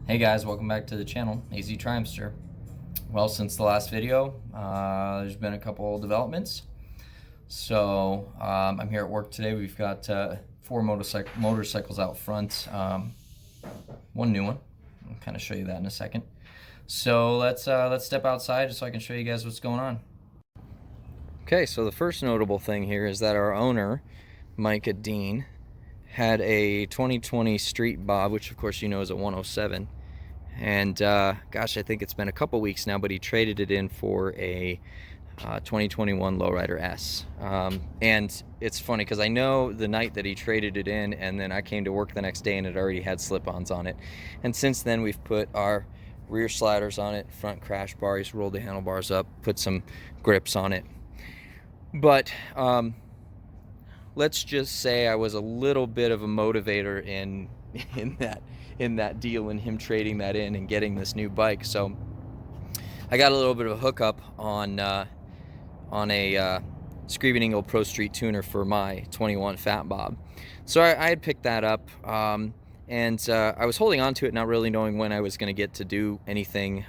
Hey guys, welcome back to the channel, AZ Trimester. Well, since the last video, there's been a couple developments. So I'm here at work today. We've got 4 motorcycles out front, one new one. I'll kind of show you that in a second. So let's step outside so I can show you guys what's going on. Okay, so the first notable thing here is that our owner, Micah Dean, had a 2020 Street Bob, which of course you know is a 107. And gosh, I think it's been a couple weeks now, but he traded it in for a 2021 Lowrider S. And it's funny because I know the night that he traded it in, and then I came to work the next day and it already had slip-ons on it. And since then we've put our rear sliders on it, front crash bar, he's rolled the handlebars up, put some grips on it. But let's just say I was a little bit of a motivator in that deal, and him trading that in and getting this new bike. So I got a little bit of a hookup on a Screamin Pro Street tuner for my 21 Fat Bob. So I had picked that up, and I was holding on to it, not really knowing when I was going to get to do anything,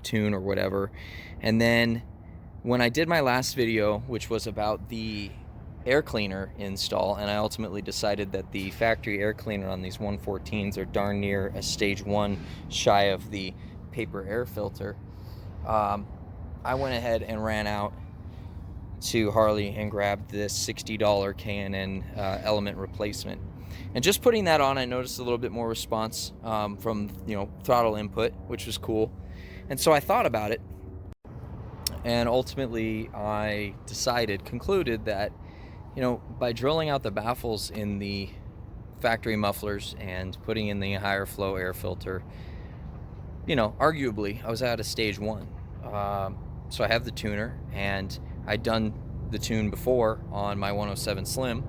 tune or whatever. And then when I did my last video, which was about the air cleaner install, and I ultimately decided that the factory air cleaner on these 114s are darn near a stage 1 shy of the paper air filter. I went ahead and ran out to Harley and grabbed this $60 K&N element replacement, and just putting that on, I noticed a little bit more response from throttle input, which was cool. And so I thought about it, and ultimately I concluded that by drilling out the baffles in the factory mufflers and putting in the higher flow air filter, arguably I was at a stage 1. So I have the tuner, and I'd done the tune before on my 107 Slim,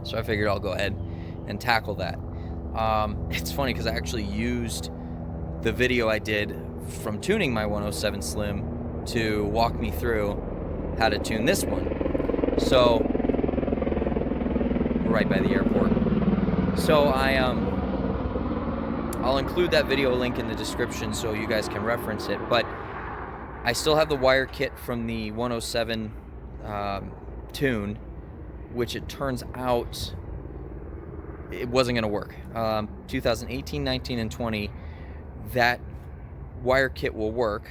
so I figured I'll go ahead and tackle that. It's funny because I actually used the video I did from tuning my 107 Slim to walk me through how to tune this one. So we're right by the airport. So I'll include that video link in the description so you guys can reference it. But I still have the wire kit from the 107 tune, which it turns out it wasn't going to work. 2018, 19, and 20, that wire kit will work.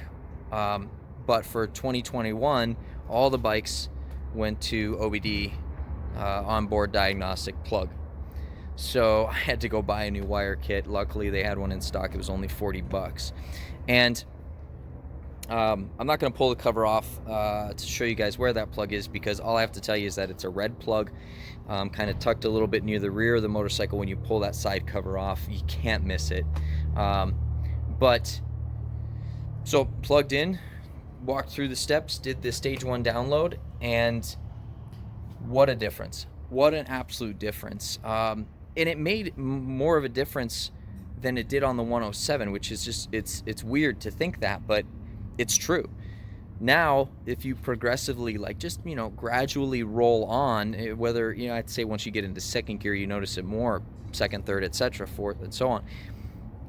But for 2021, all the bikes went to OBD, onboard diagnostic plug. So I had to go buy a new wire kit. Luckily they had one in stock. It was only 40 bucks. And I'm not going to pull the cover off to show you guys where that plug is, because all I have to tell you is that it's a red plug, kind of tucked a little bit near the rear of the motorcycle. When you pull that side cover off, you can't miss it. So plugged in, walked through the steps, did the stage 1 download, and what a difference. What an absolute difference. And it made more of a difference than it did on the 107, which is just, it's weird to think that, but it's true. Now, if you progressively, gradually roll on, whether, I'd say once you get into second gear, you notice it more, second, third, etc., fourth, and so on.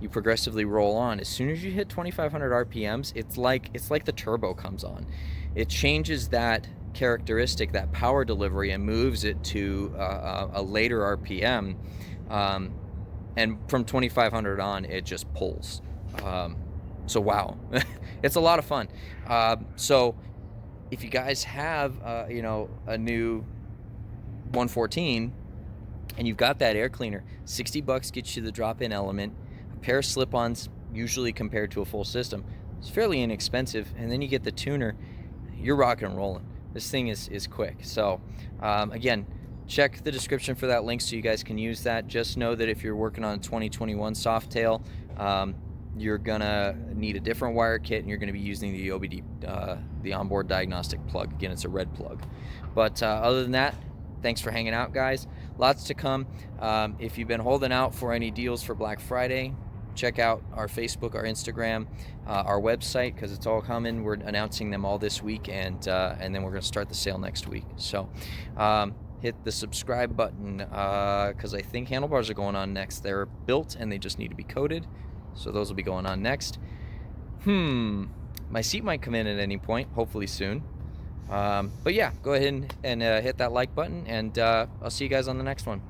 You progressively roll on. As soon as you hit 2,500 RPMs, it's like the turbo comes on. It changes that characteristic, that power delivery, and moves it to a later RPM. And from 2,500 on, it just pulls. So wow, it's a lot of fun. So if you guys have a new 114 and you've got that air cleaner, 60 bucks gets you the drop-in element, a pair of slip-ons, usually compared to a full system. It's fairly inexpensive, and then you get the tuner, you're rocking and rolling. This thing is quick. So again, check the description for that link so you guys can use that. Just know that if you're working on a 2021 Softail, you're gonna need a different wire kit, and you're gonna be using the OBD, the onboard diagnostic plug. Again, it's a red plug. But other than that, thanks for hanging out, guys. Lots to come. If you've been holding out for any deals for Black Friday, check out our Facebook, our Instagram, our website, because it's all coming. We're announcing them all this week, and then we're going to start the sale next week. So hit the subscribe button, because I think handlebars are going on next. They're built and they just need to be coated. So those will be going on next. My seat might come in at any point, hopefully soon. But yeah, go ahead and hit that like button, and I'll see you guys on the next one.